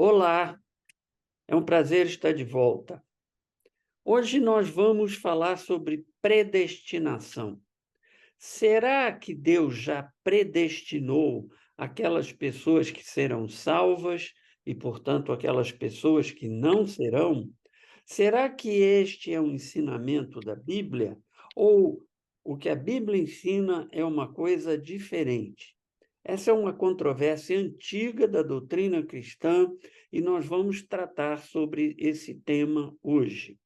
Olá, é um prazer estar de volta. Hoje nós vamos falar sobre predestinação. Será que Deus já predestinou aquelas pessoas que serão salvas e, portanto, aquelas pessoas que não serão? Será que este é um ensinamento da Bíblia? Ou o que a Bíblia ensina é uma coisa diferente? Essa é uma controvérsia antiga da doutrina cristã e nós vamos tratar sobre esse tema hoje.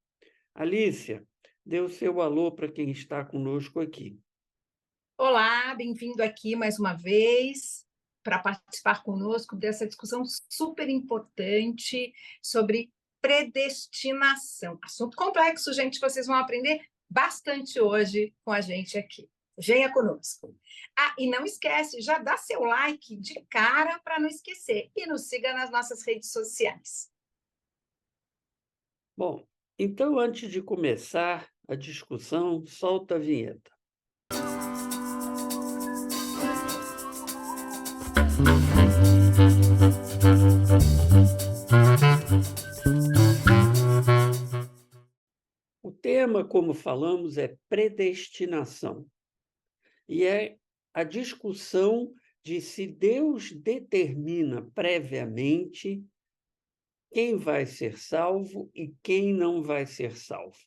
Alícia, dê o seu alô para quem está conosco aqui. Olá, bem-vindo aqui mais uma vez para participar conosco dessa discussão super importante sobre predestinação. Assunto complexo, gente, vocês vão aprender bastante hoje com a gente aqui. Venha conosco. Ah, e não esquece, já dá seu like de cara para não esquecer e nos siga nas nossas redes sociais. Bom, então antes de começar a discussão, solta a vinheta. O tema, como falamos, é predestinação. E é a discussão de se Deus determina previamente quem vai ser salvo e quem não vai ser salvo.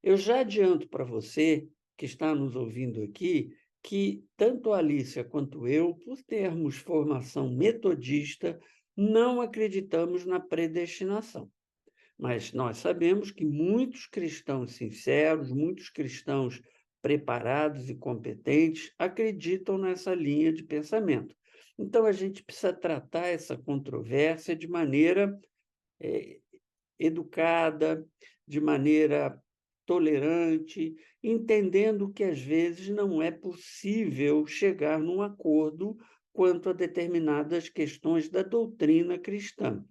Eu já adianto para você que está nos ouvindo aqui que tanto a Alícia quanto eu, por termos formação metodista, não acreditamos na predestinação. Mas nós sabemos que muitos cristãos sinceros, muitos cristãos preparados e competentes acreditam nessa linha de pensamento. Então, a gente precisa tratar essa controvérsia de maneira eh, educada, de maneira tolerante, entendendo que, às vezes, não é possível chegar num acordo quanto a determinadas questões da doutrina cristã.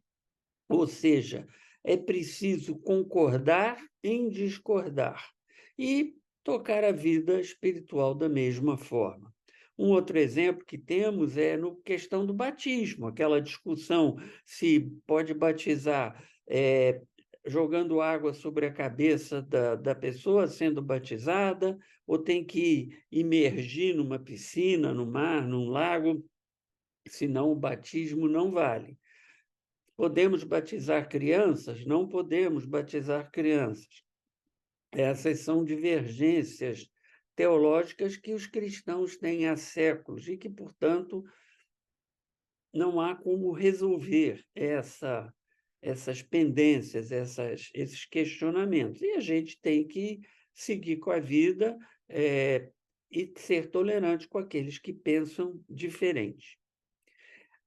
Ou seja, é preciso concordar em discordar e tocar a vida espiritual da mesma forma. Um outro exemplo que temos é no questão do batismo, aquela discussão se pode batizar jogando água sobre a cabeça da pessoa sendo batizada, ou tem que imergir numa piscina, no mar, num lago, senão o batismo não vale. Podemos batizar crianças? Não podemos batizar crianças. Essas são divergências teológicas que os cristãos têm há séculos e que, portanto, não há como resolver essas pendências, esses questionamentos. E a gente tem que seguir com a vida, e ser tolerante com aqueles que pensam diferente.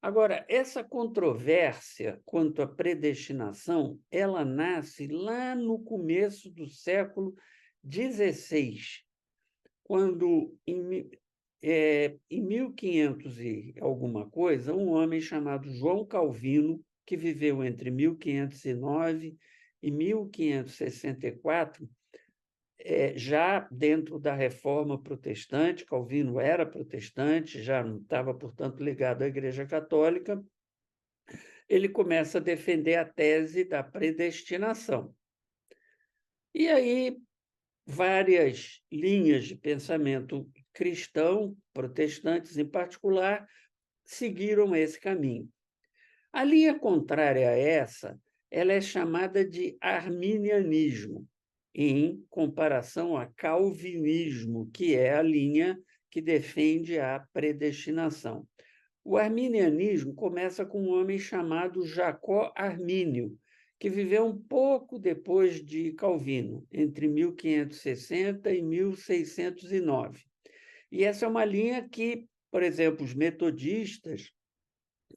Agora, essa controvérsia quanto à predestinação, ela nasce lá no começo do século XVI, quando, em 1500 e alguma coisa, um homem chamado João Calvino, que viveu entre 1509 e 1564, já dentro da Reforma Protestante, Calvino era protestante, já não estava, portanto, ligado à Igreja Católica, ele começa a defender a tese da predestinação. E aí, várias linhas de pensamento cristão, protestantes em particular, seguiram esse caminho. A linha contrária a essa, ela é chamada de arminianismo, em comparação a calvinismo, que é a linha que defende a predestinação. O arminianismo começa com um homem chamado Jacó Armínio, que viveu um pouco depois de Calvino, entre 1560 e 1609. E essa é uma linha que, por exemplo, os metodistas,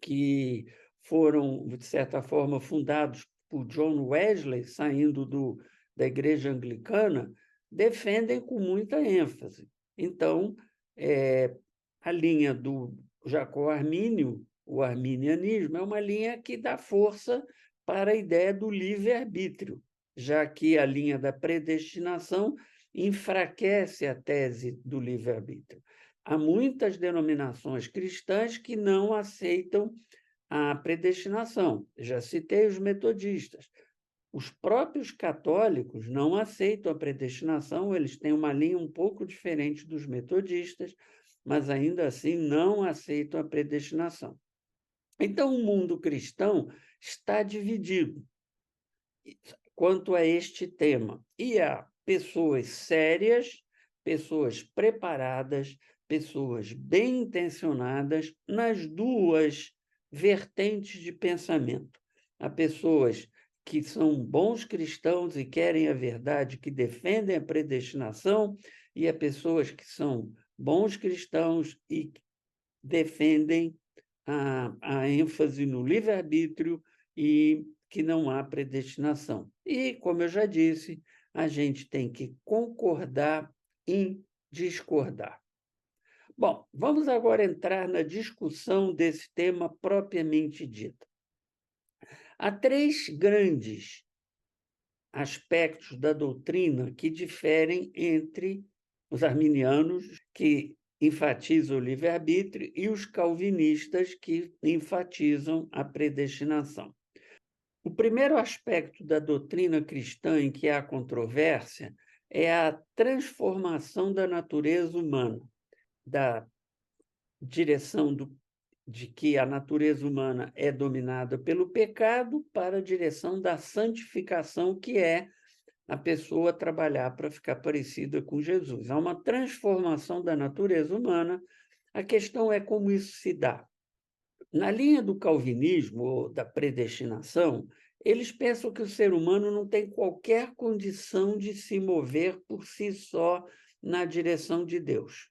que foram, de certa forma, fundados por John Wesley, saindo da Igreja Anglicana, defendem com muita ênfase. Então, a linha do Jacó Armínio, o arminianismo, é uma linha que dá força para a ideia do livre-arbítrio, já que a linha da predestinação enfraquece a tese do livre-arbítrio. Há muitas denominações cristãs que não aceitam a predestinação. Já citei os metodistas. Os próprios católicos não aceitam a predestinação, eles têm uma linha um pouco diferente dos metodistas, mas ainda assim não aceitam a predestinação. Então, o mundo cristão está dividido quanto a este tema. E há pessoas sérias, pessoas preparadas, pessoas bem intencionadas nas duas vertentes de pensamento. Há pessoas que são bons cristãos e querem a verdade, que defendem a predestinação, e há pessoas que são bons cristãos e defendem a ênfase no livre-arbítrio e que não há predestinação. E, como eu já disse, a gente tem que concordar em discordar. Bom, vamos agora entrar na discussão desse tema propriamente dito. Há três grandes aspectos da doutrina que diferem entre os arminianos, que enfatizam o livre-arbítrio, e os calvinistas, que enfatizam a predestinação. O primeiro aspecto da doutrina cristã em que há controvérsia é a transformação da natureza humana, da direção de que a natureza humana é dominada pelo pecado para a direção da santificação, que é a pessoa trabalhar para ficar parecida com Jesus. Há uma transformação da natureza humana. A questão é como isso se dá. Na linha do calvinismo, ou da predestinação, eles pensam que o ser humano não tem qualquer condição de se mover por si só na direção de Deus.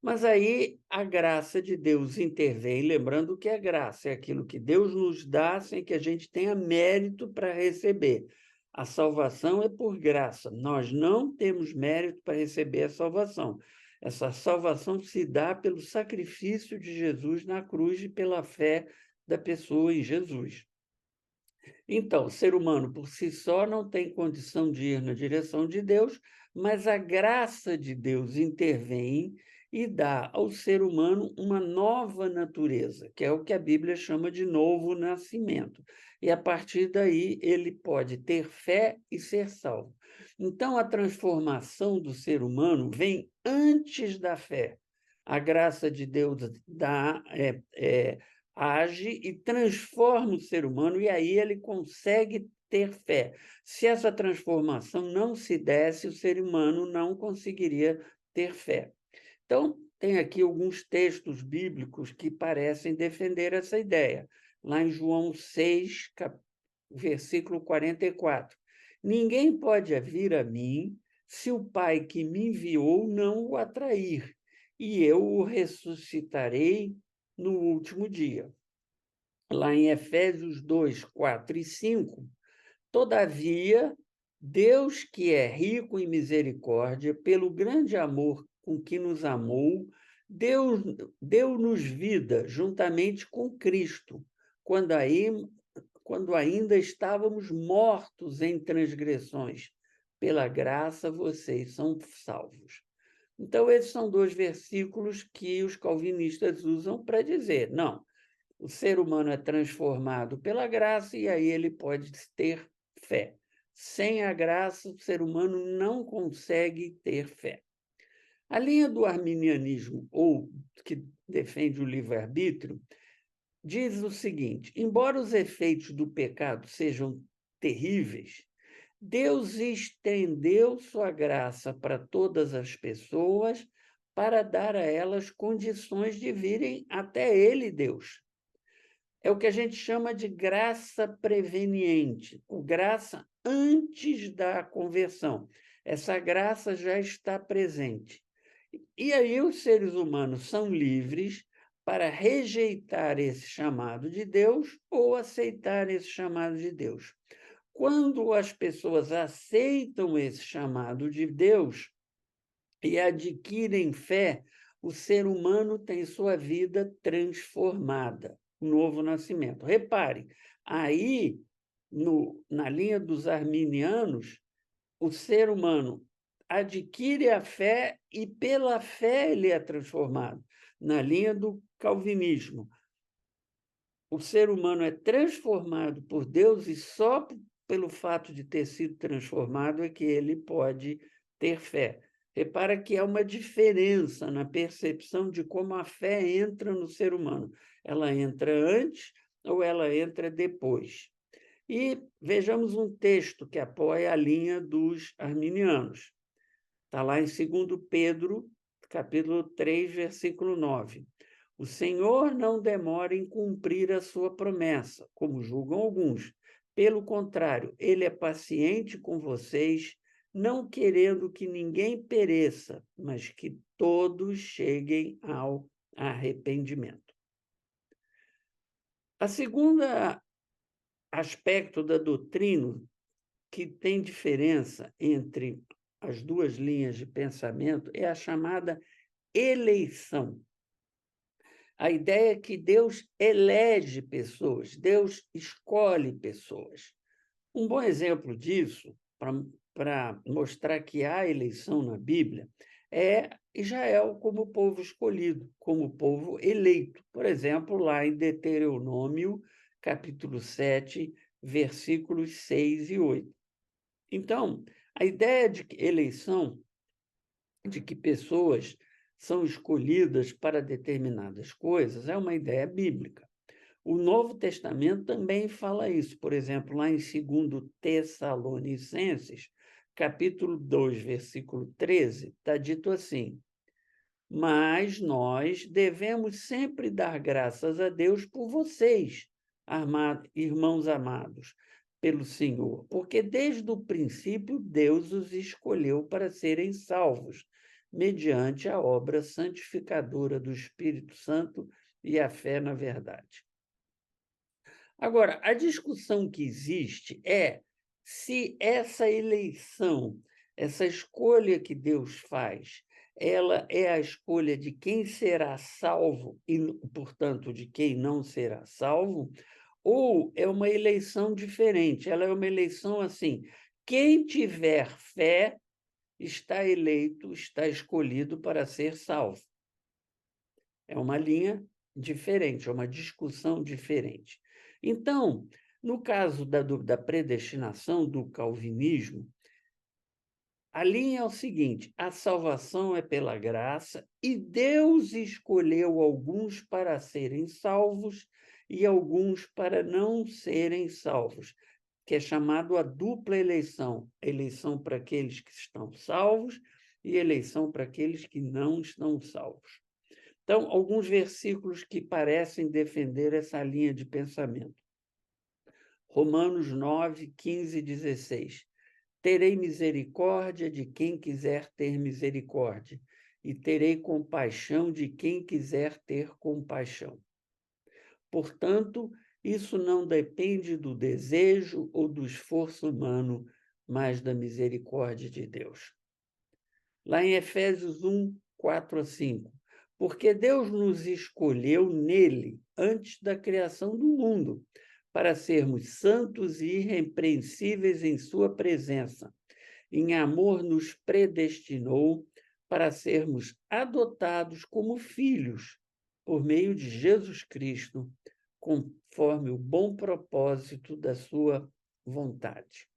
Mas aí a graça de Deus intervém, lembrando que a graça é aquilo que Deus nos dá sem que a gente tenha mérito para receber. A salvação é por graça. Nós não temos mérito para receber a salvação. Essa salvação se dá pelo sacrifício de Jesus na cruz e pela fé da pessoa em Jesus. Então, o ser humano por si só não tem condição de ir na direção de Deus, mas a graça de Deus intervém e dá ao ser humano uma nova natureza, que é o que a Bíblia chama de novo nascimento. E a partir daí ele pode ter fé e ser salvo. Então, a transformação do ser humano vem antes da fé. A graça de Deus age e transforma o ser humano, e aí ele consegue ter fé. Se essa transformação não se desse, o ser humano não conseguiria ter fé. Então, tem aqui alguns textos bíblicos que parecem defender essa ideia. Lá em João 6, versículo 44. Ninguém pode vir a mim se o Pai que me enviou não o atrair, e eu o ressuscitarei no último dia. Lá em Efésios 2, 4 e 5, todavia, Deus, que é rico em misericórdia, pelo grande amor com que nos amou, deu-nos vida juntamente com Cristo, quando ainda estávamos mortos em transgressões. Pela graça vocês são salvos. Então, esses são dois versículos que os calvinistas usam para dizer, não, o ser humano é transformado pela graça e aí ele pode ter fé. Sem a graça, o ser humano não consegue ter fé. A linha do arminianismo, ou que defende o livre-arbítrio, diz o seguinte: embora os efeitos do pecado sejam terríveis, Deus estendeu sua graça para todas as pessoas para dar a elas condições de virem até Ele, Deus. É o que a gente chama de graça preveniente, ou graça antes da conversão. Essa graça já está presente. E aí os seres humanos são livres para rejeitar esse chamado de Deus ou aceitar esse chamado de Deus. Quando as pessoas aceitam esse chamado de Deus e adquirem fé, o ser humano tem sua vida transformada, o novo nascimento. Repare, aí, na linha dos arminianos, o ser humano adquire a fé e pela fé ele é transformado. Na linha do calvinismo, o ser humano é transformado por Deus e só pelo fato de ter sido transformado é que ele pode ter fé. Repara que há uma diferença na percepção de como a fé entra no ser humano. Ela entra antes ou ela entra depois. E vejamos um texto que apoia a linha dos arminianos. Está lá em 2 Pedro, capítulo 3, versículo 9. O Senhor não demora em cumprir a sua promessa, como julgam alguns. Pelo contrário, ele é paciente com vocês, não querendo que ninguém pereça, mas que todos cheguem ao arrependimento. A segunda aspecto da doutrina que tem diferença entre as duas linhas de pensamento é a chamada eleição. A ideia é que Deus elege pessoas, Deus escolhe pessoas. Um bom exemplo disso, para mostrar que há eleição na Bíblia, é Israel como povo escolhido, como povo eleito. Por exemplo, lá em Deuteronômio, capítulo 7, versículos 6 e 8. Então, a ideia de eleição, de que pessoas são escolhidas para determinadas coisas, é uma ideia bíblica. O Novo Testamento também fala isso. Por exemplo, lá em 2 Tessalonicenses, capítulo 2, versículo 13, está dito assim: mas nós devemos sempre dar graças a Deus por vocês, irmãos amados, pelo Senhor, porque desde o princípio Deus os escolheu para serem salvos, mediante a obra santificadora do Espírito Santo e a fé na verdade. Agora, a discussão que existe é se essa eleição, essa escolha que Deus faz, ela é a escolha de quem será salvo e, portanto, de quem não será salvo, ou é uma eleição diferente. Ela é uma eleição assim: quem tiver fé está eleito, está escolhido para ser salvo. É uma linha diferente, é uma discussão diferente. Então, no caso da predestinação do calvinismo, a linha é o seguinte: a salvação é pela graça e Deus escolheu alguns para serem salvos e alguns para não serem salvos, que é chamado a dupla eleição: eleição para aqueles que estão salvos e eleição para aqueles que não estão salvos. Então, alguns versículos que parecem defender essa linha de pensamento. Romanos 9, 15 e 16. Terei misericórdia de quem quiser ter misericórdia, e terei compaixão de quem quiser ter compaixão. Portanto, isso não depende do desejo ou do esforço humano, mas da misericórdia de Deus. Lá em Efésios 1, 4 a 5. Porque Deus nos escolheu nele antes da criação do mundo, para sermos santos e irrepreensíveis em sua presença. Em amor nos predestinou para sermos adotados como filhos, por meio de Jesus Cristo, conforme o bom propósito da sua vontade.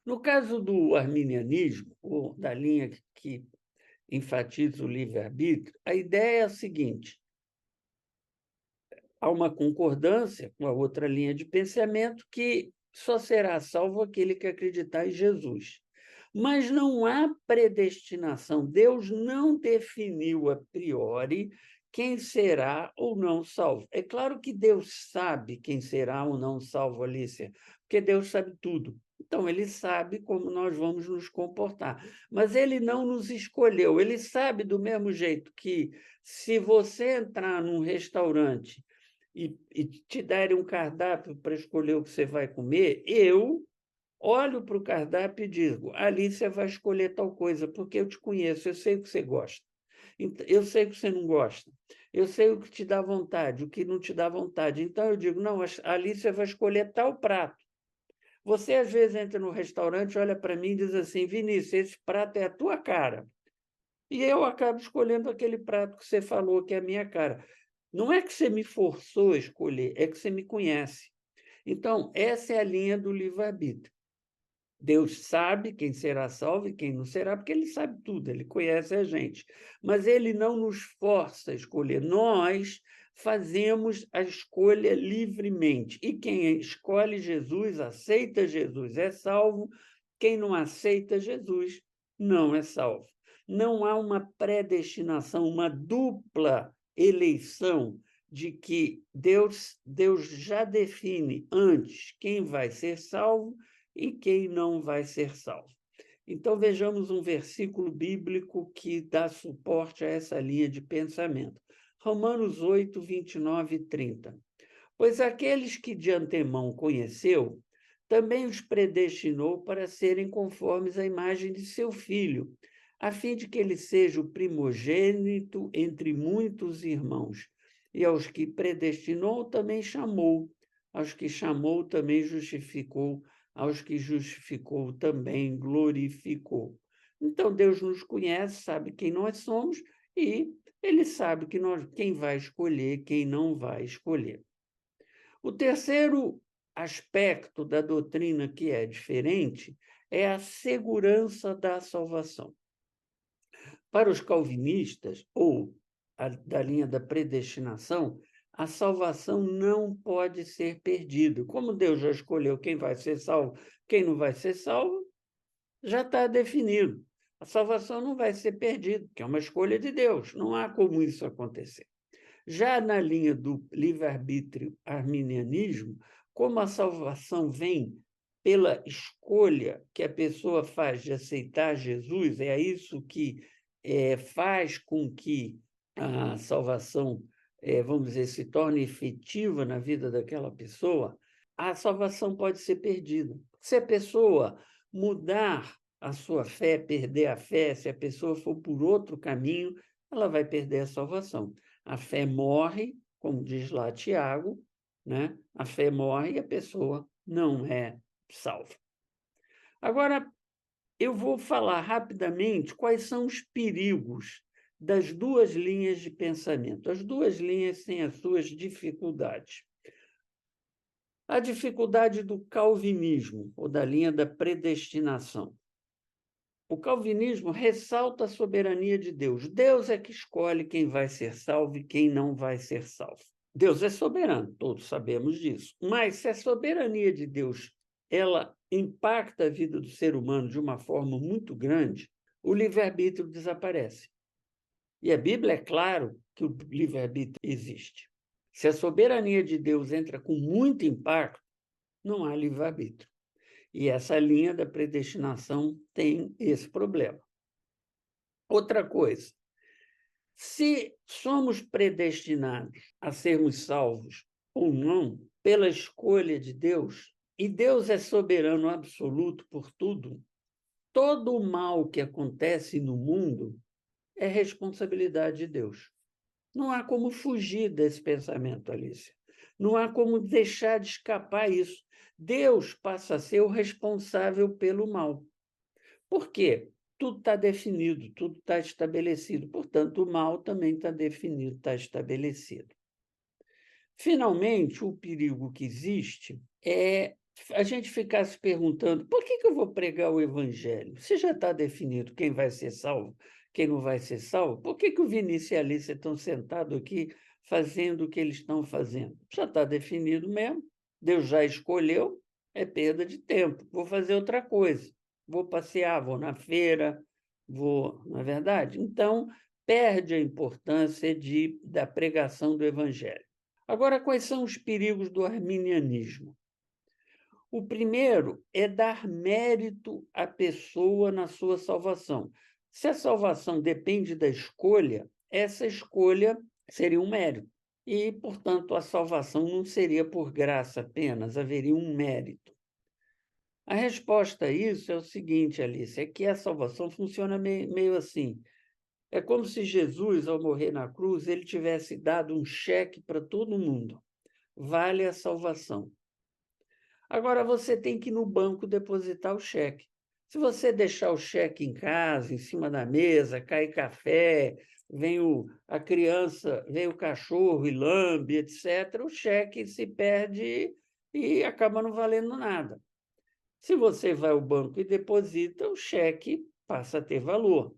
No caso do arminianismo, ou da linha que enfatiza o livre-arbítrio, a ideia é a seguinte: há uma concordância com a outra linha de pensamento que só será salvo aquele que acreditar em Jesus. Mas não há predestinação. Deus não definiu a priori quem será ou não salvo. É claro que Deus sabe quem será ou não salvo, Alicia, porque Deus sabe tudo. Então, ele sabe como nós vamos nos comportar. Mas ele não nos escolheu. Ele sabe do mesmo jeito que, se você entrar num restaurante e te derem um cardápio para escolher o que você vai comer, eu olho para o cardápio e digo: ali você vai escolher tal coisa, porque eu te conheço, eu sei o que você gosta. Eu sei o que você não gosta. Eu sei o que te dá vontade, o que não te dá vontade. Então, eu digo: não, ali você vai escolher tal prato. Você, às vezes, entra no restaurante, olha para mim e diz assim: Vinícius, esse prato é a tua cara. E eu acabo escolhendo aquele prato que você falou que é a minha cara. Não é que você me forçou a escolher, é que você me conhece. Então, essa é a linha do livre-arbítrio. Deus sabe quem será salvo e quem não será, porque ele sabe tudo, ele conhece a gente. Mas ele não nos força a escolher. Nós fazemos a escolha livremente. E quem escolhe Jesus, aceita Jesus, é salvo. Quem não aceita Jesus, não é salvo. Não há uma predestinação, uma dupla eleição de que Deus já define antes quem vai ser salvo e quem não vai ser salvo. Então, vejamos um versículo bíblico que dá suporte a essa linha de pensamento. Romanos 8, 29 e 30. Pois aqueles que de antemão conheceu, também os predestinou para serem conformes à imagem de seu filho, a fim de que ele seja o primogênito entre muitos irmãos. E aos que predestinou, também chamou. Aos que chamou, também justificou. Aos que justificou, também glorificou. Então, Deus nos conhece, sabe quem nós somos, e ele sabe quem vai escolher, quem não vai escolher. O terceiro aspecto da doutrina que é diferente é a segurança da salvação. Para os calvinistas, ou da linha da predestinação, a salvação não pode ser perdida. Como Deus já escolheu quem vai ser salvo, quem não vai ser salvo, já está definido. A salvação não vai ser perdida, que é uma escolha de Deus. Não há como isso acontecer. Já na linha do livre-arbítrio arminianismo, como a salvação vem pela escolha que a pessoa faz de aceitar Jesus, é isso que faz com que a salvação, vamos dizer, se torne efetiva na vida daquela pessoa, a salvação pode ser perdida. Se a pessoa mudar a sua fé, perder a fé, se a pessoa for por outro caminho, ela vai perder a salvação. A fé morre, como diz lá Tiago, né? A fé morre e a pessoa não é salva. Agora, eu vou falar rapidamente quais são os perigos das duas linhas de pensamento. As duas linhas têm as suas dificuldades. A dificuldade do calvinismo, ou da linha da predestinação. O calvinismo ressalta a soberania de Deus. Deus é que escolhe quem vai ser salvo e quem não vai ser salvo. Deus é soberano, todos sabemos disso. Mas se a soberania de Deus ela impacta a vida do ser humano de uma forma muito grande, o livre-arbítrio desaparece. E a Bíblia é claro que o livre-arbítrio existe. Se a soberania de Deus entra com muito impacto, não há livre-arbítrio. E essa linha da predestinação tem esse problema. Outra coisa, se somos predestinados a sermos salvos ou não pela escolha de Deus, e Deus é soberano absoluto por tudo, todo o mal que acontece no mundo é responsabilidade de Deus. Não há como fugir desse pensamento, Alice. Não há como deixar de escapar isso. Deus passa a ser o responsável pelo mal. Por quê? Tudo está definido, tudo está estabelecido. Portanto, o mal também está definido, está estabelecido. Finalmente, o perigo que existe é a gente ficar se perguntando por que eu vou pregar o evangelho? Se já está definido quem vai ser salvo, quem não vai ser salvo, por que o Vinícius e a Alice estão sentados aqui fazendo o que eles estão fazendo? Já está definido mesmo, Deus já escolheu, é perda de tempo. Vou fazer outra coisa, vou passear, vou na feira, não é verdade? Então, perde a importância da pregação do evangelho. Agora, quais são os perigos do arminianismo? O primeiro é dar mérito à pessoa na sua salvação. Se a salvação depende da escolha, essa escolha seria um mérito. E, portanto, a salvação não seria por graça apenas, haveria um mérito. A resposta a isso é o seguinte, Alice, é que a salvação funciona meio assim. É como se Jesus, ao morrer na cruz, ele tivesse dado um cheque para todo mundo. Vale a salvação. Agora você tem que ir no banco depositar o cheque. Se você deixar o cheque em casa, em cima da mesa, cair café, a criança, vem o cachorro e lambe, etc., o cheque se perde e acaba não valendo nada. Se você vai ao banco e deposita, o cheque passa a ter valor.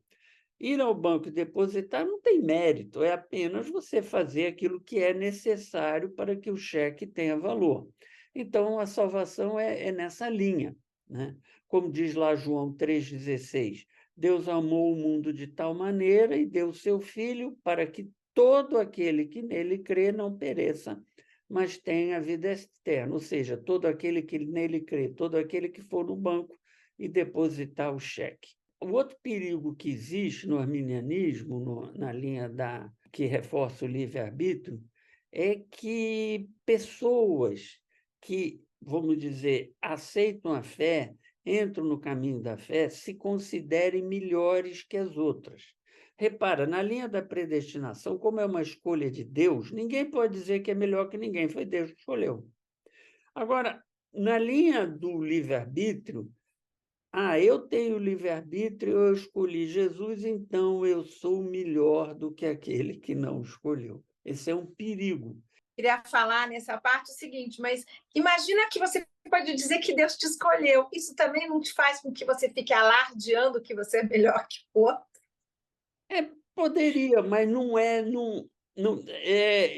Ir ao banco e depositar não tem mérito, é apenas você fazer aquilo que é necessário para que o cheque tenha valor. Então, a salvação é nessa linha, né? Como diz lá João 3,16, Deus amou o mundo de tal maneira e deu o seu Filho para que todo aquele que nele crê não pereça, mas tenha a vida eterna. Ou seja, todo aquele que nele crê, todo aquele que for no banco e depositar o cheque. O outro perigo que existe no arminianismo, na linha que reforça o livre-arbítrio, é que pessoas que, vamos dizer, aceitam a fé, entram no caminho da fé, se considerem melhores que as outras. Repara, na linha da predestinação, como é uma escolha de Deus, ninguém pode dizer que é melhor que ninguém, foi Deus que escolheu. Agora, na linha do livre-arbítrio, eu tenho livre-arbítrio, eu escolhi Jesus, então eu sou melhor do que aquele que não escolheu. Esse é um perigo. Queria falar nessa parte o seguinte, mas imagina que você pode dizer que Deus te escolheu. Isso também não te faz com que você fique alardeando que você é melhor que o outro? Poderia, mas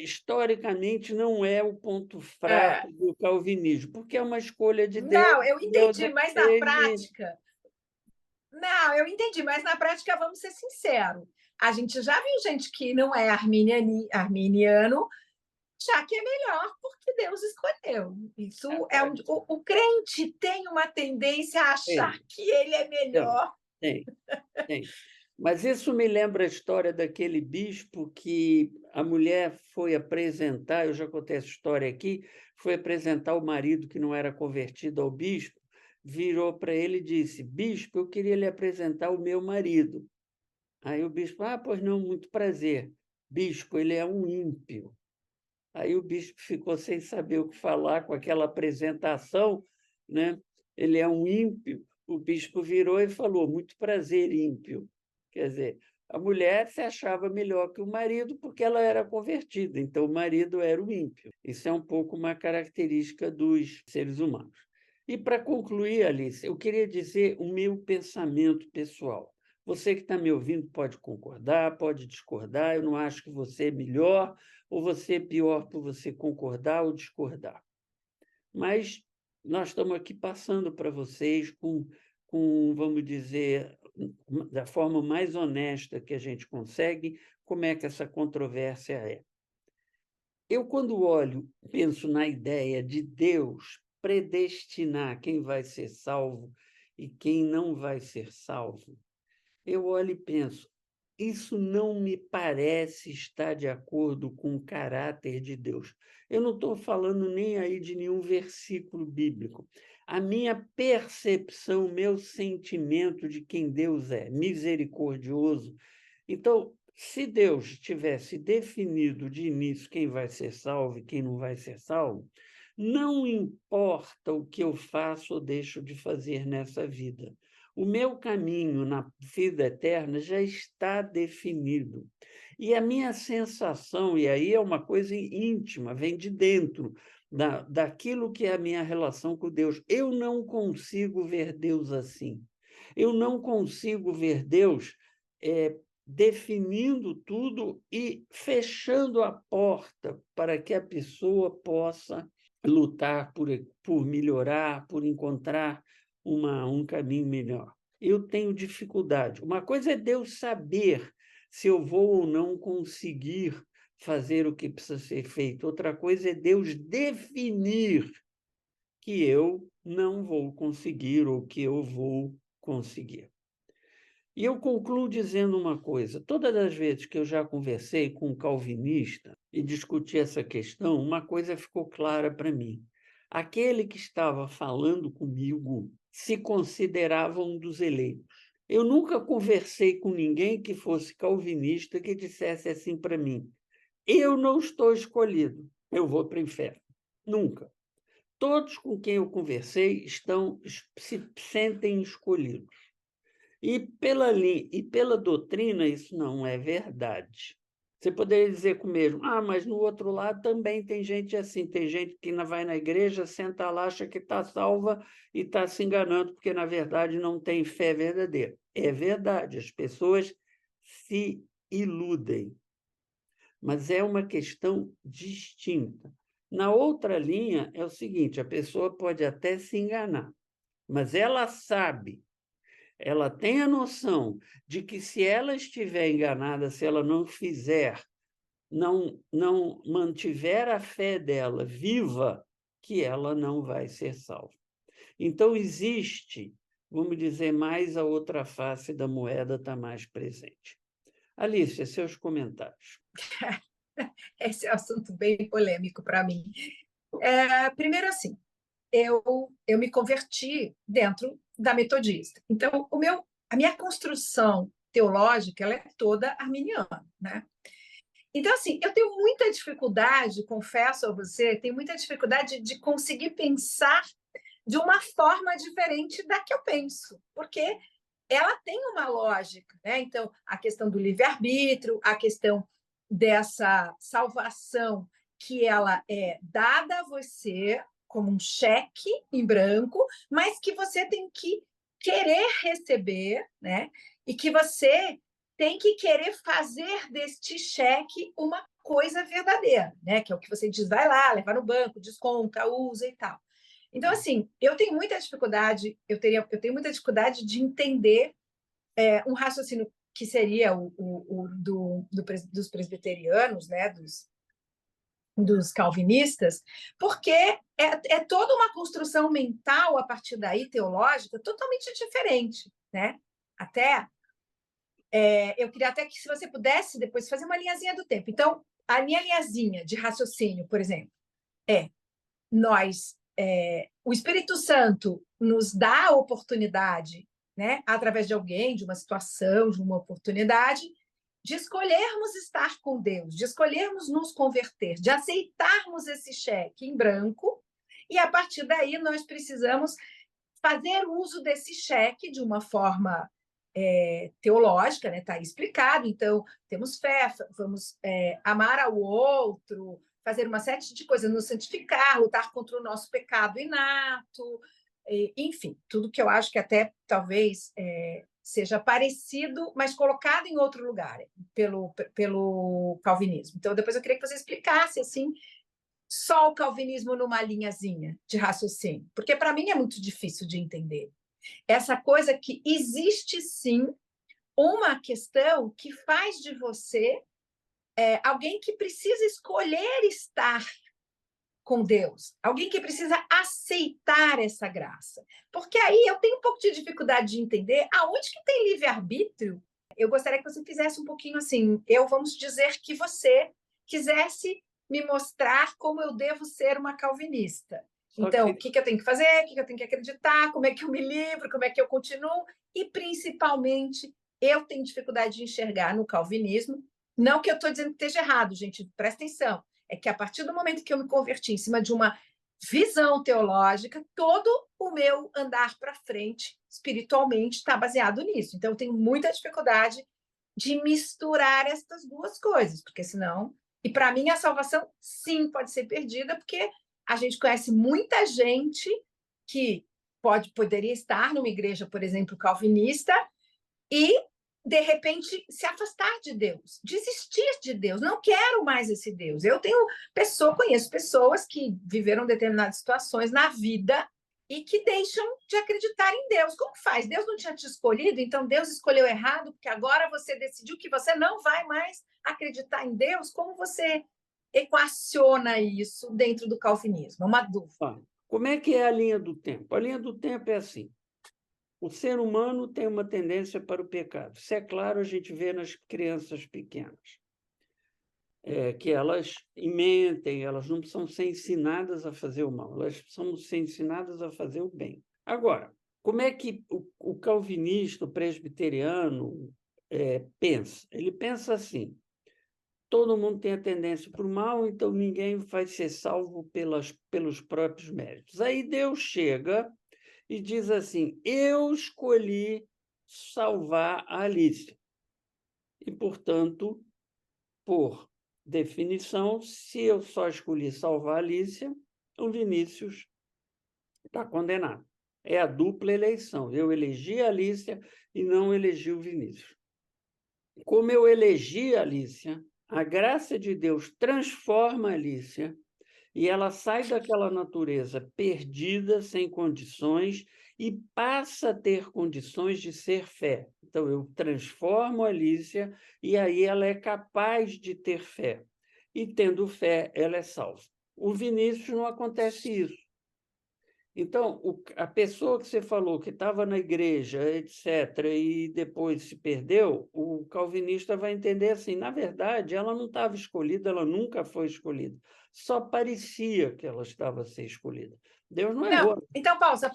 historicamente não é o ponto fraco do calvinismo, porque é uma escolha de Deus. Não, eu Deus entendi, mas na ele... prática. Não, eu entendi, mas na prática, vamos ser sinceros. A gente já viu gente que não é arminiano, já que é melhor porque Deus escolheu. Isso é o crente tem uma tendência a achar Tem, que ele é melhor. tem, tem. Mas isso me lembra a história daquele bispo que a mulher foi apresentar, eu já contei essa história aqui, foi apresentar o marido que não era convertido ao bispo, virou para ele e disse: Bispo, eu queria lhe apresentar o meu marido. Aí o bispo: pois não, muito prazer. Bispo, ele é um ímpio. Aí o bispo ficou sem saber o que falar com aquela apresentação, né? Ele é um ímpio. O bispo virou e falou: muito prazer, ímpio. Quer dizer, a mulher se achava melhor que o marido porque ela era convertida, então o marido era o ímpio. Isso é um pouco uma característica dos seres humanos. E para concluir, Alice, eu queria dizer o meu pensamento pessoal. Você que está me ouvindo pode concordar, pode discordar, eu não acho que você é melhor ou você é pior por você concordar ou discordar. Mas nós estamos aqui passando para vocês vamos dizer, da forma mais honesta que a gente consegue, como é que essa controvérsia é. Eu, quando olho, penso na ideia de Deus predestinar quem vai ser salvo e quem não vai ser salvo, eu olho e penso, isso não me parece estar de acordo com o caráter de Deus. Eu não estou falando nem aí de nenhum versículo bíblico. A minha percepção, o meu sentimento de quem Deus é, misericordioso. Então, se Deus tivesse definido de início quem vai ser salvo e quem não vai ser salvo, não importa o que eu faço ou deixo de fazer nessa vida. O meu caminho na vida eterna já está definido. E a minha sensação, e aí é uma coisa íntima, vem de dentro daquilo que é a minha relação com Deus. Eu não consigo ver Deus assim. Eu não consigo ver Deus definindo tudo e fechando a porta para que a pessoa possa lutar por melhorar, por encontrar um caminho melhor. Eu tenho dificuldade. Uma coisa é Deus saber se eu vou ou não conseguir fazer o que precisa ser feito. Outra coisa é Deus definir que eu não vou conseguir ou que eu vou conseguir. E eu concluo dizendo uma coisa: todas as vezes que eu já conversei com um calvinista e discuti essa questão, uma coisa ficou clara para mim. Aquele que estava falando comigo se considerava um dos eleitos. Eu nunca conversei com ninguém que fosse calvinista que dissesse assim para mim: eu não estou escolhido, eu vou para o inferno. Nunca. Todos com quem eu conversei se sentem escolhidos. E pela doutrina, isso não é verdade. Você poderia dizer com o mesmo, mas no outro lado também tem gente assim, tem gente que vai na igreja, senta lá, acha que está salva e está se enganando, porque, na verdade, não tem fé verdadeira. É verdade, as pessoas se iludem, mas é uma questão distinta. Na outra linha, é o seguinte, a pessoa pode até se enganar, mas ela sabe, ela tem a noção de que se ela estiver enganada, se ela não fizer, não mantiver a fé dela viva, que ela não vai ser salva. Então, existe, vamos dizer, mais a outra face da moeda está mais presente. Alice, seus comentários. Esse é um assunto bem polêmico para mim. Primeiro, assim, eu me converti dentro da metodista. Então, a minha construção teológica ela é toda arminiana, né? Então, assim, eu tenho muita dificuldade, confesso a você, tenho muita dificuldade de conseguir pensar de uma forma diferente da que eu penso, porque ela tem uma lógica, né? Então, a questão do livre-arbítrio, a questão dessa salvação que ela é dada a você como um cheque em branco, mas que você tem que querer receber, né? E que você tem que querer fazer deste cheque uma coisa verdadeira, né? Que é o que você diz, vai lá, leva no banco, desconta, usa e tal. Então, assim, eu tenho muita dificuldade, eu tenho muita dificuldade de entender um raciocínio que seria dos presbiterianos, né, dos calvinistas, porque é toda uma construção mental a partir daí, teológica, totalmente diferente, né? Até eu queria até que se você pudesse depois fazer uma linhazinha do tempo. Então, a minha linhazinha de raciocínio, por exemplo, o Espírito Santo nos dá a oportunidade, né, através de alguém, de uma situação, de uma oportunidade, de escolhermos estar com Deus, de escolhermos nos converter, de aceitarmos esse cheque em branco, e a partir daí nós precisamos fazer uso desse cheque de uma forma teológica, né? Está explicado. Então, temos fé, vamos amar ao outro, fazer uma série de coisas, nos santificar, lutar contra o nosso pecado inato, enfim, tudo que eu acho que até talvez seja parecido, mas colocado em outro lugar pelo calvinismo. Então, depois eu queria que você explicasse assim só o calvinismo numa linhazinha de raciocínio, porque para mim é muito difícil de entender. Essa coisa que existe sim uma questão que faz de você alguém que precisa escolher estar com Deus, alguém que precisa aceitar essa graça. Porque aí eu tenho um pouco de dificuldade de entender aonde que tem livre-arbítrio. Eu gostaria que você fizesse um pouquinho assim, vamos dizer que você quisesse me mostrar como eu devo ser uma calvinista. Então, o que eu tenho que fazer, o que eu tenho que acreditar, como é que eu me livro, como é que eu continuo, e principalmente eu tenho dificuldade de enxergar no calvinismo, não que eu estou dizendo que esteja errado, gente, presta atenção, é que a partir do momento que eu me converti em cima de uma visão teológica, todo o meu andar para frente espiritualmente está baseado nisso. Então, eu tenho muita dificuldade de misturar essas duas coisas, porque senão. E para mim, a salvação, sim, pode ser perdida, porque a gente conhece muita gente que poderia estar numa igreja, por exemplo, calvinista, e de repente se afastar de Deus, desistir de Deus, não quero mais esse Deus. Eu conheço pessoas que viveram determinadas situações na vida e que deixam de acreditar em Deus. Como faz? Deus não tinha te escolhido, então Deus escolheu errado, porque agora você decidiu que você não vai mais acreditar em Deus. Como você equaciona isso dentro do calvinismo? É uma dúvida. Como é que é a linha do tempo? A linha do tempo é assim. O ser humano tem uma tendência para o pecado. Isso é claro, a gente vê nas crianças pequenas. Que elas mentem, elas não precisam ser ensinadas a fazer o mal, elas precisam ser ensinadas a fazer o bem. Agora, como é que o calvinista, o presbiteriano, pensa? Ele pensa assim, todo mundo tem a tendência para o mal, então ninguém vai ser salvo pelos próprios méritos. Aí Deus chega e diz assim, eu escolhi salvar a Alicia. E, portanto, por definição, se eu só escolhi salvar a Alicia, o Vinícius está condenado. É a dupla eleição. Eu elegi a Alicia e não elegi o Vinícius. Como eu elegi a Alicia, a graça de Deus transforma a Alicia e ela sai daquela natureza perdida, sem condições, e passa a ter condições de ser fé. Então, eu transformo a Alicia e aí ela é capaz de ter fé. E, tendo fé, ela é salva. O Vinícius não acontece isso. Então, a pessoa que você falou que estava na igreja, etc., e depois se perdeu, o calvinista vai entender assim: na verdade, ela não estava escolhida, ela nunca foi escolhida. Só parecia que ela estava a ser escolhida. Deus não Não, errou. então pausa.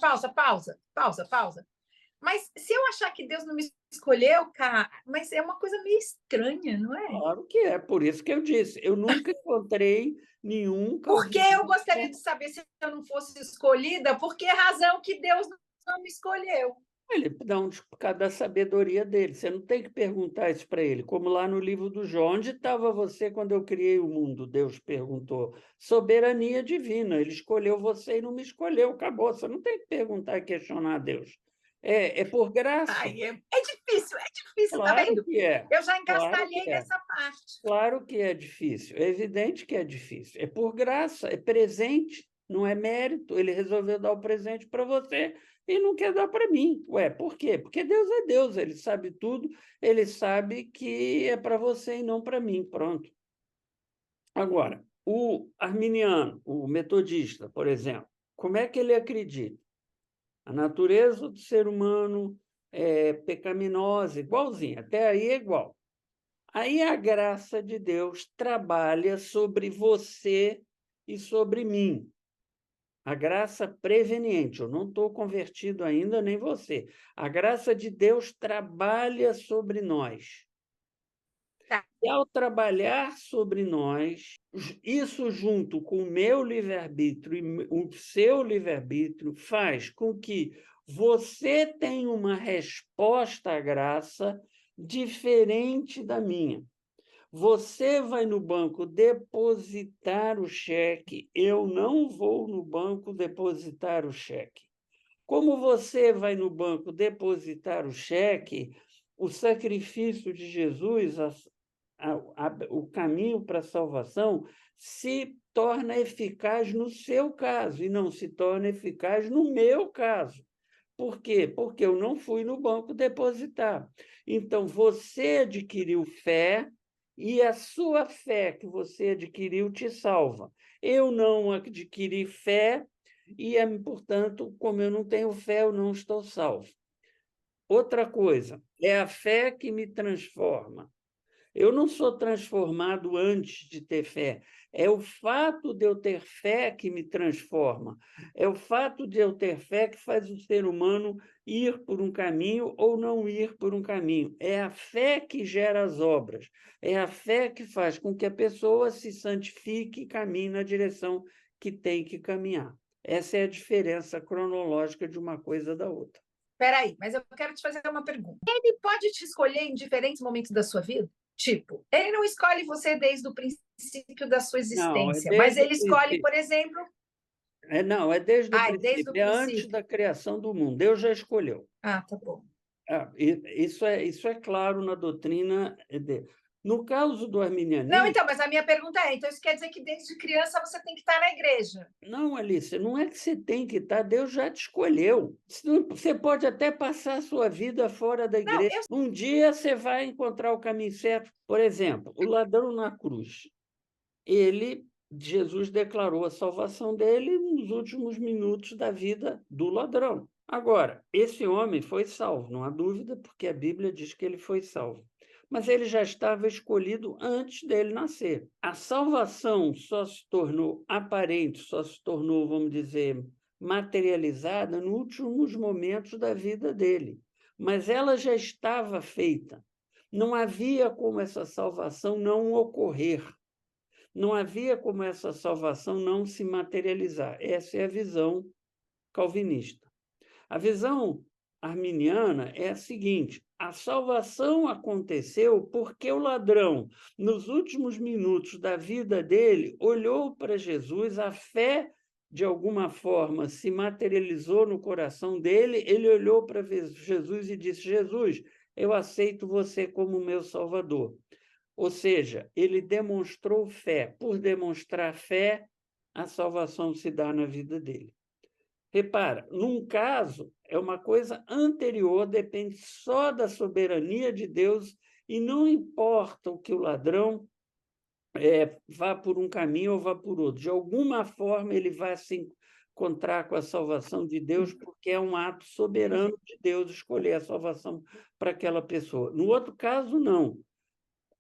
Mas se eu achar que Deus não me escolheu, cara, mas é uma coisa meio estranha, não é? Claro que é, por isso que eu disse. Eu nunca encontrei nenhum Porque eu gostaria calvinista. de saber se eu não fosse escolhida, por que razão que Deus não me escolheu? Ele dá um de cada sabedoria dele. Você não tem que perguntar isso para ele. Como lá no livro do Jó, onde estava você quando eu criei o mundo? Deus perguntou. Soberania divina. Ele escolheu você e não me escolheu. Acabou. Você não tem que perguntar e questionar a Deus. É por graça. Ai, é difícil, tá Claro vendo? que é. Eu já Claro engastalhei que é. nessa parte. Claro que é difícil. É evidente que é difícil. É por graça, é presente, não é mérito. Ele resolveu dar o presente para você e não quer dar para mim. Ué, por quê? Porque Deus é Deus, ele sabe tudo, ele sabe que é para você e não para mim. Pronto. Agora, o arminiano, o metodista, por exemplo, como é que ele acredita? A natureza do ser humano é pecaminosa, igualzinha, até aí é igual. Aí a graça de Deus trabalha sobre você e sobre mim. A graça preveniente. Eu não estou convertido ainda, nem você. A graça de Deus trabalha sobre nós. Tá. E ao trabalhar sobre nós, isso junto com o meu livre-arbítrio e o seu livre-arbítrio faz com que você tenha uma resposta à graça diferente da minha. Você vai no banco depositar o cheque, eu não vou no banco depositar o cheque. Como você vai no banco depositar o cheque, o sacrifício de Jesus, o caminho para a salvação, se torna eficaz no seu caso e não se torna eficaz no meu caso. Por quê? Porque eu não fui no banco depositar. Então, você adquiriu fé e a sua fé que você adquiriu te salva. Eu não adquiri fé e, portanto, como eu não tenho fé, eu não estou salvo. Outra coisa, é a fé que me transforma. Eu não sou transformado antes de ter fé. É o fato de eu ter fé que me transforma. É o fato de eu ter fé que faz o ser humano ir por um caminho ou não ir por um caminho. É a fé que gera as obras. É a fé que faz com que a pessoa se santifique e caminhe na direção que tem que caminhar. Essa é a diferença cronológica de uma coisa da outra. Espera aí, mas eu quero te fazer uma pergunta. Ele pode te escolher em diferentes momentos da sua vida? Tipo, ele não escolhe você desde o princípio da sua Não, é existência, mas desde o ele escolhe, princípio. por exemplo, Não, é desde o desde princípio, o é antes princípio. da criação do mundo. Deus já escolheu. Ah, tá bom. Isso é claro na doutrina. No caso do Não, arminianismo, então, mas a minha pergunta é, então isso quer dizer que desde criança você tem que estar na igreja? não, Alice, não é que você tem que estar, Deus já te escolheu. Você pode até passar a sua vida fora da Não, igreja. Um dia você vai encontrar o caminho certo. Por exemplo, o ladrão na cruz. Jesus declarou a salvação dele nos últimos minutos da vida do ladrão. Agora, esse homem foi salvo, não há dúvida, porque a Bíblia diz que ele foi salvo. Mas ele já estava escolhido antes dele nascer. A salvação só se tornou aparente, só se tornou, vamos dizer, materializada nos últimos momentos da vida dele. Mas ela já estava feita. Não havia como essa salvação não ocorrer. Não havia como essa salvação não se materializar. Essa é a visão calvinista. A visão arminiana é a seguinte: a salvação aconteceu porque o ladrão, nos últimos minutos da vida dele, olhou para Jesus, a fé, de alguma forma, se materializou no coração dele, ele olhou para Jesus e disse: Jesus, eu aceito você como meu Salvador. Ou seja, ele demonstrou fé. Por demonstrar fé, a salvação se dá na vida dele. Repara, num caso, é uma coisa anterior, depende só da soberania de Deus, e não importa o que o ladrão vá por um caminho ou vá por outro. De alguma forma, ele vai se encontrar com a salvação de Deus, porque é um ato soberano de Deus escolher a salvação para aquela pessoa. No outro caso, não.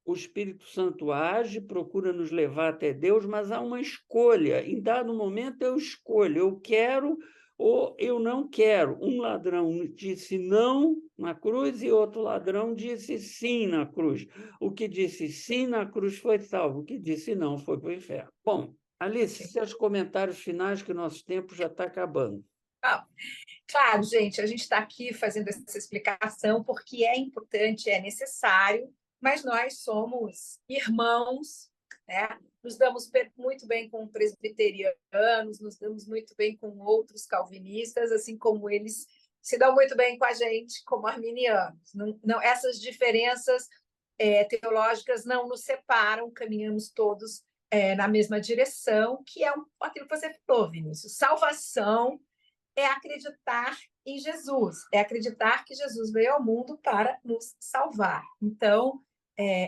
O Espírito Santo age, procura nos levar até Deus, mas há uma escolha. Em dado momento, eu escolho, eu quero ou eu não quero. Um ladrão disse não na cruz e outro ladrão disse sim na cruz. O que disse sim na cruz foi salvo, o que disse não foi para o inferno. Bom, Alice, seus comentários finais, que o nosso tempo já está acabando. Ah, claro, gente, a gente está aqui fazendo essa explicação porque é importante, é necessário, mas nós somos irmãos, né? Nos damos muito bem com presbiterianos, nos damos muito bem com outros calvinistas, assim como eles se dão muito bem com a gente, como arminianos. Não, essas diferenças teológicas não nos separam, caminhamos todos na mesma direção, que é aquilo que você falou, Vinícius. Salvação é acreditar em Jesus, é acreditar que Jesus veio ao mundo para nos salvar. Então,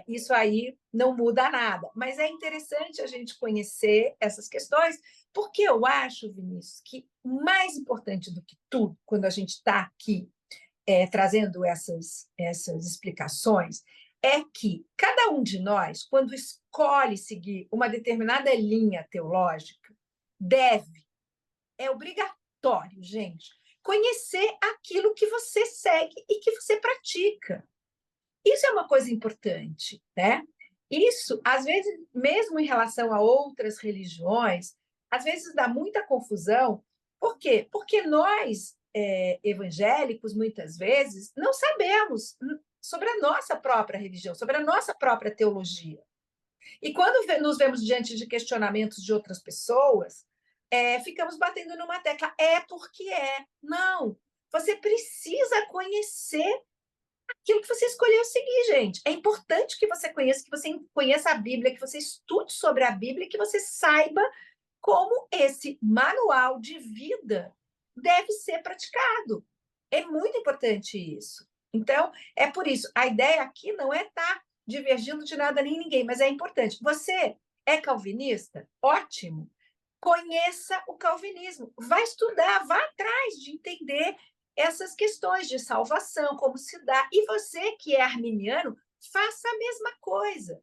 isso aí não muda nada. Mas é interessante a gente conhecer essas questões, porque eu acho, Vinícius, que mais importante do que tudo, quando a gente está aqui trazendo essas explicações, é que cada um de nós, quando escolhe seguir uma determinada linha teológica, é obrigatório, gente, conhecer aquilo que você segue e que você pratica. Isso é uma coisa importante, né? Isso, às vezes, mesmo em relação a outras religiões, às vezes dá muita confusão. Por quê? Porque nós, evangélicos, muitas vezes, não sabemos sobre a nossa própria religião, sobre a nossa própria teologia. E quando nos vemos diante de questionamentos de outras pessoas, ficamos batendo numa tecla, é porque é. Não, você precisa conhecer aquilo que você escolheu seguir, gente. É importante que você conheça a Bíblia, que você estude sobre a Bíblia, que você saiba como esse manual de vida deve ser praticado. É muito importante isso. Então, é por isso, a ideia aqui não é estar divergindo de nada nem ninguém, mas é importante. Você é calvinista? Ótimo. Conheça o calvinismo. Vá estudar, vá atrás de entender essas questões de salvação, como se dá. E você que é arminiano, faça a mesma coisa.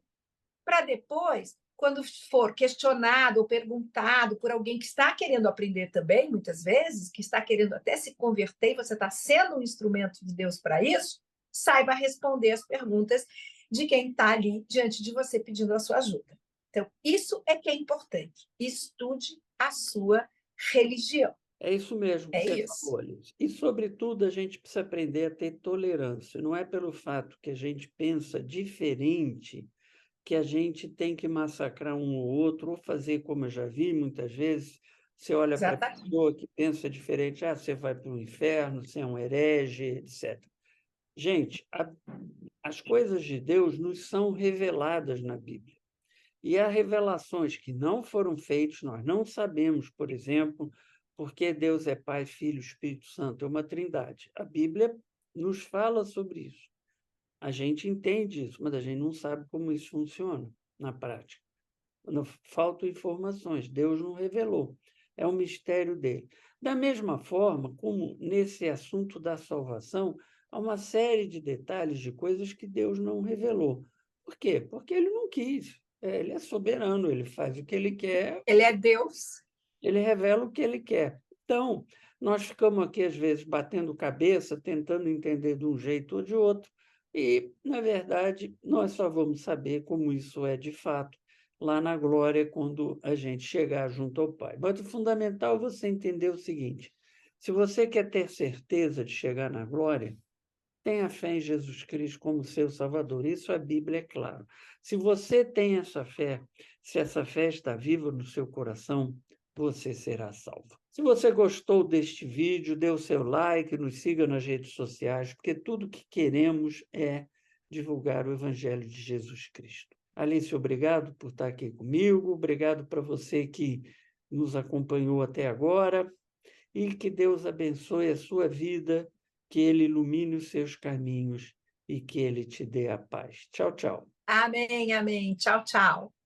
Para depois, quando for questionado ou perguntado por alguém que está querendo aprender também, muitas vezes, que está querendo até se converter, e você está sendo um instrumento de Deus para isso, saiba responder as perguntas de quem está ali diante de você pedindo a sua ajuda. Então, isso é que é importante. Estude a sua religião. É isso mesmo que você falou, Alice. E, sobretudo, a gente precisa aprender a ter tolerância. Não é pelo fato que a gente pensa diferente que a gente tem que massacrar um ou outro, ou fazer como eu já vi muitas vezes, você olha para a pessoa que pensa diferente, você vai para o inferno, você é um herege, etc. Gente, as coisas de Deus nos são reveladas na Bíblia. E há revelações que não foram feitas, nós não sabemos, por exemplo, porque Deus é Pai, Filho e Espírito Santo, é uma trindade. A Bíblia nos fala sobre isso. A gente entende isso, mas a gente não sabe como isso funciona na prática. Faltam informações, Deus não revelou. É um mistério dele. Da mesma forma como nesse assunto da salvação, há uma série de detalhes, de coisas que Deus não revelou. Por quê? Porque ele não quis. Ele é soberano, ele faz o que ele quer. Ele é Deus. Ele revela o que ele quer. Então, nós ficamos aqui, às vezes, batendo cabeça, tentando entender de um jeito ou de outro, e, na verdade, nós só vamos saber como isso é de fato lá na glória, quando a gente chegar junto ao Pai. Mas o fundamental é você entender o seguinte: Se você quer ter certeza de chegar na glória, tenha fé em Jesus Cristo como seu Salvador. Isso a Bíblia é claro. Se você tem essa fé, se essa fé está viva no seu coração, você será salvo. Se você gostou deste vídeo, dê o seu like, nos siga nas redes sociais, porque tudo que queremos é divulgar o Evangelho de Jesus Cristo. Alice, obrigado por estar aqui comigo, obrigado para você que nos acompanhou até agora, e que Deus abençoe a sua vida, que Ele ilumine os seus caminhos e que Ele te dê a paz. Tchau, tchau. Amém, amém. Tchau, tchau.